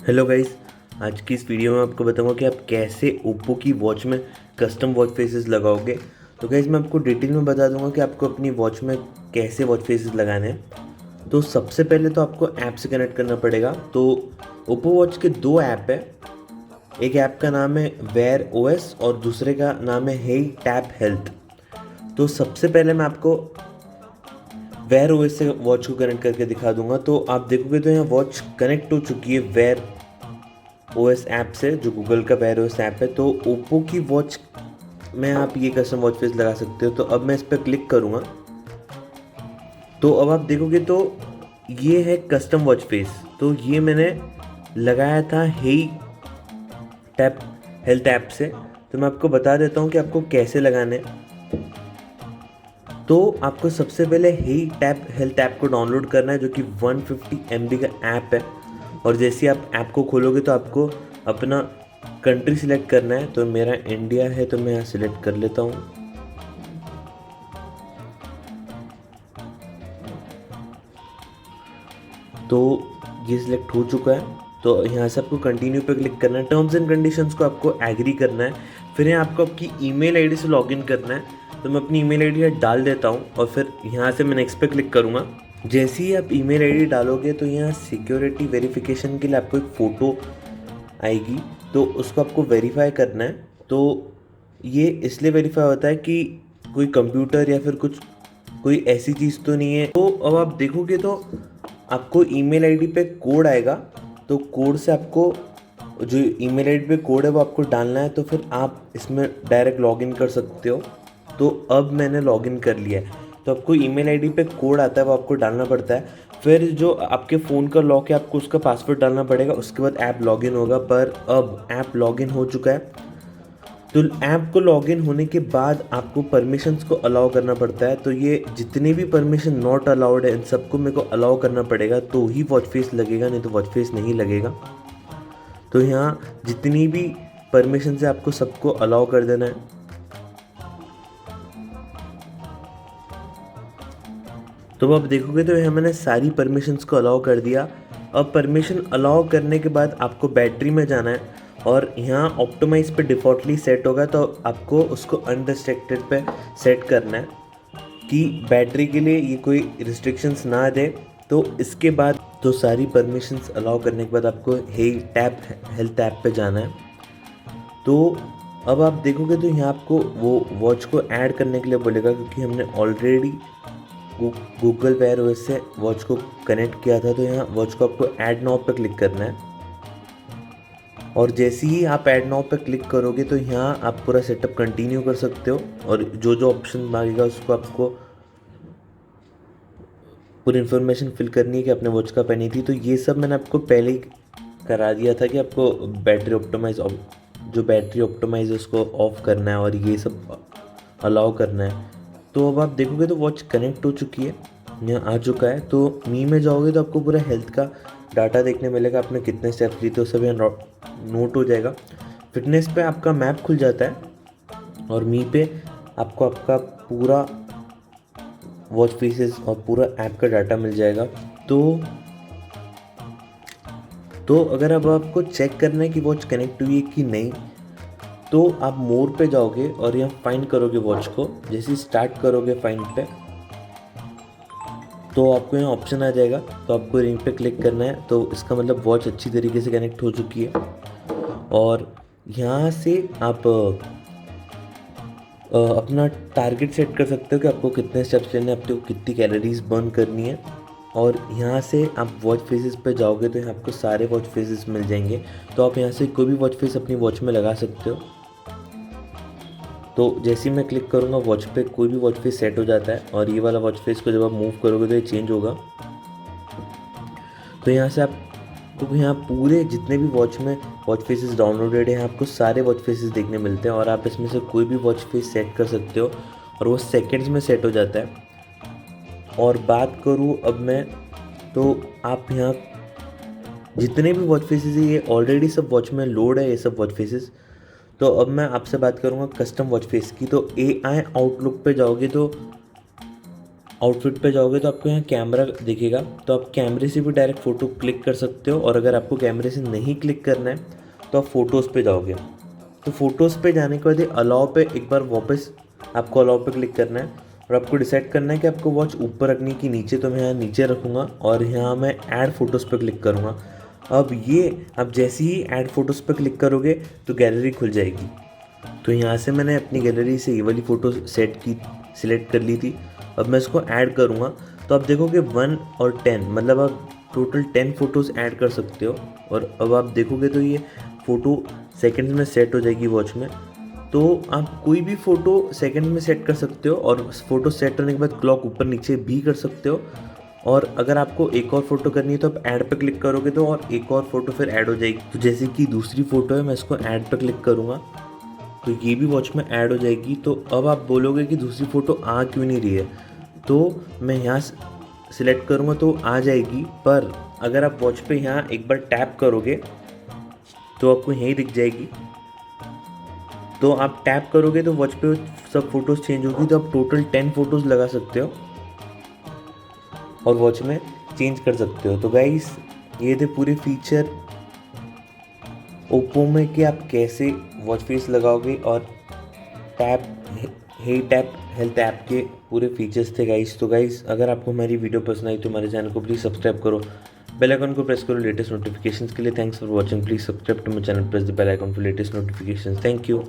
Hello guys. आज की इस वीडियो में आपको बताऊंगा कि आप कैसे ओप्पो की वॉच में कस्टम वॉच फेसेस लगाओगे। तो गाइस मैं आपको डिटेल में बता दूंगा कि आपको अपनी वॉच में कैसे वॉच फेसेस लगाने हैं। तो सबसे पहले तो आपको ऐप से कनेक्ट करना पड़ेगा। तो ओप्पो वॉच के दो ऐप है। एक ऐप का नाम है वेयर ओएस और दूसरे का नाम है हे टैप हेल्थ। तो सबसे पहले मैं आपको वेयर ओएस से वॉच को कनेक्ट करके दिखा दूंगा। तो आप देखोगे तो यहाँ वॉच कनेक्ट हो चुकी है वेयर ओएस ऐप से, जो गूगल का वेयर ओएस ऐप है। तो ओप्पो की वॉच में आप ये कस्टम वॉच फेस लगा सकते हो। तो अब मैं इस पर क्लिक करूँगा तो अब आप देखोगे तो ये है कस्टम वॉच फेस। तो ये मैंने लगाया था हे टैप हेल्थ ऐप से। तो मैं आपको बता देता हूँ कि आपको कैसे लगाने हैं। तो आपको सबसे पहले हे टैप हेल्थ ऐप को डाउनलोड करना है, जो कि 150 MB का ऐप है। और जैसे आप ऐप को खोलोगे तो आपको अपना कंट्री सिलेक्ट करना है। तो मेरा इंडिया है तो मैं यहाँ सिलेक्ट कर लेता हूँ। तो ये सिलेक्ट हो चुका है। तो यहाँ से आपको कंटिन्यू पे क्लिक करना है। टर्म्स एंड कंडीशंस को आपको एग्री करना है। फिर यहाँ आपको आपकी ईमेल आईडी से लॉगिन करना है। तो मैं अपनी ईमेल आईडी डाल देता हूँ और फिर यहाँ से मैं नेक्स्ट पे क्लिक करूँगा। जैसे ही आप ईमेल आईडी डालोगे तो यहाँ सिक्योरिटी वेरिफिकेशन के लिए आपको एक फ़ोटो आएगी। तो उसको आपको वेरीफाई करना है। तो ये इसलिए वेरीफाई होता है कि कोई कंप्यूटर या फिर कोई ऐसी चीज़ तो नहीं है। तो अब आप देखोगे तो आपको ईमेल आईडी पे कोड आएगा। तो कोड से आपको जो ईमेल आईडी पे कोड है वो आपको डालना है। तो फिर आप इसमें डायरेक्ट लॉगिन कर सकते हो। तो अब मैंने लॉगिन कर लिया है। तो आपको ईमेल आईडी पे कोड आता है, वो आपको डालना पड़ता है। फिर जो आपके फ़ोन का लॉक है आपको उसका पासवर्ड डालना पड़ेगा। उसके बाद ऐप लॉगिन होगा। पर अब ऐप लॉगिन हो चुका है। तो ऐप को लॉगिन होने के बाद आपको परमिशंस को अलाउ करना पड़ता है। तो ये जितने भी परमिशन नॉट अलाउड है इन सबको मेरे को अलाउ करना पड़ेगा, तो ही वॉच फेस लगेगा, नहीं तो वॉच फेस नहीं लगेगा। तो यहाँ जितनी भी परमिशन है आपको सबको अलाउ कर देना है। तो अब देखोगे तो यहाँ मैंने सारी परमिशंस को अलाउ कर दिया। अब परमिशन अलाउ करने के बाद आपको बैटरी में जाना है और यहाँ ऑप्टिमाइज पे डिफ़ॉल्टली सेट होगा। तो आपको उसको अनरिस्ट्रिक्टेड पे सेट करना है कि बैटरी के लिए ये कोई रिस्ट्रिक्शंस ना दे। तो इसके बाद तो सारी परमिशंस अलाउ करने के बाद आपको हे टैप हेल्थ ऐप पे जाना है। तो अब आप देखोगे तो यहाँ आपको वो वॉच को ऐड करने के लिए बोलेगा, क्योंकि हमने ऑलरेडी गूगल वेयर ओएस से वॉच को कनेक्ट किया था। तो यहाँ वॉच को आपको ऐड नाउ पर क्लिक करना है। और जैसे ही आप ऐड नाउ पर क्लिक करोगे तो यहाँ आप पूरा सेटअप कंटिन्यू कर सकते हो। और जो जो ऑप्शन मांगेगा उसको आपको पूरी इन्फॉर्मेशन फिल करनी है कि आपने वॉच का पहनी थी। तो ये सब मैंने आपको पहले ही करा दिया था कि आपको जो बैटरी ऑप्टिमाइज है उसको ऑफ करना है और ये सब अलाउ करना है। तो अब आप देखोगे तो वॉच कनेक्ट हो चुकी है, यहाँ आ चुका है। तो मी में जाओगे तो आपको पूरा हेल्थ का डाटा देखने मिलेगा, आपने कितने स्टेप्स लिए थे वो सब यहाँ नोट हो जाएगा। फिटनेस पे आपका मैप खुल जाता है और मी पे आपको आपका पूरा वॉच फेसेस और पूरा ऐप का डाटा मिल जाएगा। तो अगर अब आपको चेक करना है कि वॉच कनेक्ट हुई है कि नहीं, तो आप मोर पे जाओगे और यहाँ फाइंड करोगे वॉच को। जैसे ही स्टार्ट करोगे फाइंड पे तो आपको यहाँ ऑप्शन आ जाएगा। तो आपको रिंग पे क्लिक करना है। तो इसका मतलब वॉच अच्छी तरीके से कनेक्ट हो चुकी है। और यहाँ से आप अपना टारगेट सेट कर सकते हो कि आपको कितने स्टेप्स लेने हैं, आपको कितनी कैलोरीज बर्न करनी है। और यहाँ से आप वॉच फेसेस पे जाओगे तो यहाँ आपको सारे वॉच फेसेस मिल जाएंगे। तो आप यहाँ से कोई भी वॉच फेस अपनी वॉच में लगा सकते हो। तो जैसे ही मैं क्लिक करूँगा वॉच पे कोई भी वॉच फेस सेट हो जाता है। और ये वाला वॉच फेस को जब आप मूव करोगे तो ये चेंज होगा। तो यहाँ से आपको यहाँ पूरे जितने भी वॉच में वॉच फेसेस डाउनलोडेड हैं आपको सारे वॉच फेसेस देखने मिलते हैं। और आप इसमें से कोई भी वॉच फेस सेट कर सकते हो और वो सेकेंड्स में सेट हो जाता है। और बात करूँ अब मैं, तो आप यहाँ जितने भी वॉच फेसेस हैं ये ऑलरेडी सब वॉच में लोड है, ये सब वॉच फेसेस। तो अब मैं आपसे बात करूँगा कस्टम वॉच फेस की। तो AI आउटलुक पे जाओगे तो आउटफिट पे जाओगे तो आपको यहाँ कैमरा दिखेगा, तो आप कैमरे से भी डायरेक्ट फ़ोटो क्लिक कर सकते हो। और अगर आपको कैमरे से नहीं क्लिक करना है तो आप फ़ोटोज़ पे जाओगे। तो फ़ोटोज़ पे जाने के बाद अलाउ पे एक बार वापस आपको अलाउ पे क्लिक करना है और आपको डिसाइड करना है कि आपको वॉच ऊपर रखनी कि नीचे। तो मैं यहाँ नीचे रखूँगा और यहाँ मैं ऐड फ़ोटोज़ पे क्लिक करूँगा। अब ये आप जैसे ही ऐड फ़ोटोज़ पे क्लिक करोगे तो गैलरी खुल जाएगी। तो यहाँ से मैंने अपनी गैलरी से ये वाली फ़ोटो सिलेक्ट कर ली थी। अब मैं इसको ऐड करूँगा तो आप देखोगे 1 और 10 मतलब आप टोटल 10 फ़ोटोज़ ऐड कर सकते हो। और अब आप देखोगे तो ये फ़ोटो सेकंड्स में सेट हो जाएगी वॉच में। तो आप कोई भी फ़ोटो सेकंड में सेट कर सकते हो और फ़ोटो सेट होने के बाद क्लॉक ऊपर नीचे भी कर सकते हो। और अगर आपको एक और फ़ोटो करनी है तो आप ऐड पे क्लिक करोगे तो और एक और फ़ोटो फिर ऐड हो जाएगी। तो जैसे कि दूसरी फ़ोटो है, मैं इसको ऐड पे क्लिक करूँगा तो ये भी वॉच में ऐड हो जाएगी। तो अब आप बोलोगे कि दूसरी फ़ोटो आ क्यों नहीं रही है, तो मैं यहाँ सिलेक्ट करूँगा तो आ जाएगी। पर अगर आप वॉच पे यहाँ एक बार टैप करोगे तो आपको यहीं दिख जाएगी। तो आप टैप करोगे तो वॉच पे सब फ़ोटोज़ चेंज होगी। तो आप टोटल 10 फ़ोटोज़ लगा सकते हो और वॉच में चेंज कर सकते हो। तो गाइस ये थे पूरे फीचर ओप्पो में कि आप कैसे वॉच फेस लगाओगे और टैप टैप हेल्थ ऐप के पूरे फीचर्स थे गाइस। तो गाइस अगर आपको हमारी वीडियो पसंद आई तो हमारे चैनल को प्लीज़ सब्सक्राइब करो, बेल आइकन को प्रेस करो लेटेस्ट नोटिफिकेशंस के लिए। Thanks for watching, please subscribe to my channel, press the bell icon for latest notifications. Thank you.